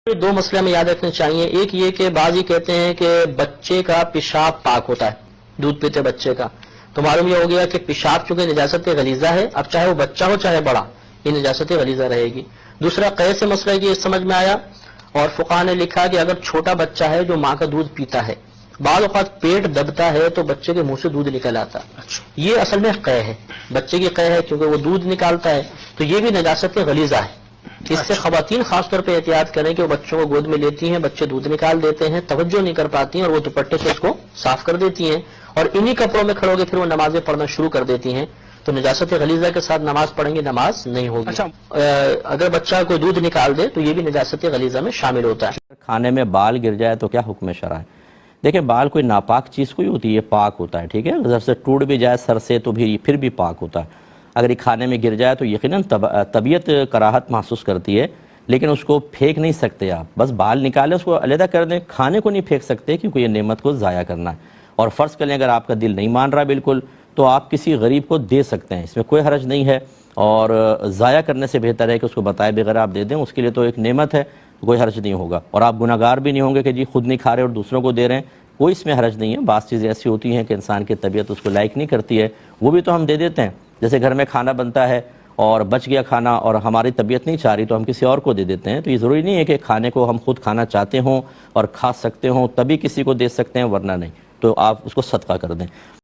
دو مسئلے ہمیں یاد رکھنے چاہیے. ایک یہ کہ بعض ہی کہتے ہیں کہ بچے کا پیشاب پاک ہوتا ہے دودھ پیتے بچے کا، تو معلوم یہ ہو گیا کہ پیشاب چونکہ نجاست غلیظہ ہے، اب چاہے وہ بچہ ہو چاہے بڑا، یہ نجاست غلیظہ رہے گی. دوسرا قیاس سے مسئلہ یہ سمجھ میں آیا، اور فقہا نے لکھا کہ اگر چھوٹا بچہ ہے جو ماں کا دودھ پیتا ہے، بعض اوقات پیٹ دبتا ہے تو بچے کے منہ سے دودھ نکل آتا ہے، یہ اصل میں قے ہے، بچے کی قے ہے کیونکہ وہ دودھ نکالتا ہے، تو یہ بھی نجاست غلیظہ ہے. اس سے خواتین خاص طور پہ احتیاط کریں کہ وہ بچوں کو گود میں لیتی ہیں، بچے دودھ نکال دیتے ہیں، توجہ نہیں کر پاتی ہیں اور وہ دوپٹے سے اس کو صاف کر دیتی ہیں اور انہی کپڑوں میں کھڑو گے پھر وہ نمازیں پڑھنا شروع کر دیتی ہیں، تو نجاست غلیظہ کے ساتھ نماز پڑھیں گے نماز نہیں ہوگی. اگر بچہ کوئی دودھ نکال دے تو یہ بھی نجاست غلیظہ میں شامل ہوتا ہے. کھانے میں بال گر جائے تو کیا حکم شرع ہے؟ دیکھیں بال کوئی ناپاک چیز کوئی ہوتی ہے، پاک ہوتا ہے، ٹھیک ہے. اگر سے ٹوٹ بھی جائے سر سے تو پھر بھی پاک ہوتا ہے. اگر یہ کھانے میں گر جائے تو یقیناً طبیعت کراہت محسوس کرتی ہے، لیکن اس کو پھینک نہیں سکتے آپ، بس بال نکالیں اس کو علیحدہ کر دیں. کھانے کو نہیں پھینک سکتے کیونکہ یہ نعمت کو ضائع کرنا ہے. اور فرض کر لیں اگر آپ کا دل نہیں مان رہا بالکل تو آپ کسی غریب کو دے سکتے ہیں، اس میں کوئی حرج نہیں ہے. اور ضائع کرنے سے بہتر ہے کہ اس کو بتائے بغیر آپ دے دیں، اس کے لیے تو ایک نعمت ہے، کوئی حرج نہیں ہوگا. اور آپ گناہ گار بھی نہیں ہوں گے کہ جی خود نہیں کھا رہے اور دوسروں کو دے رہے ہیں، کوئی اس میں حرج نہیں ہے. بعض چیزیں ایسی ہوتی ہیں کہ انسان کی طبیعت اس کو لائک نہیں کرتی ہے، وہ بھی تو ہم دے دیتے ہیں. جیسے گھر میں کھانا بنتا ہے اور بچ گیا کھانا اور ہماری طبیعت نہیں چاہ رہی تو ہم کسی اور کو دے دیتے ہیں. تو یہ ضروری نہیں ہے کہ کھانے کو ہم خود کھانا چاہتے ہوں اور کھا سکتے ہوں تبھی کسی کو دے سکتے ہیں، ورنہ نہیں. تو آپ اس کو صدقہ کر دیں.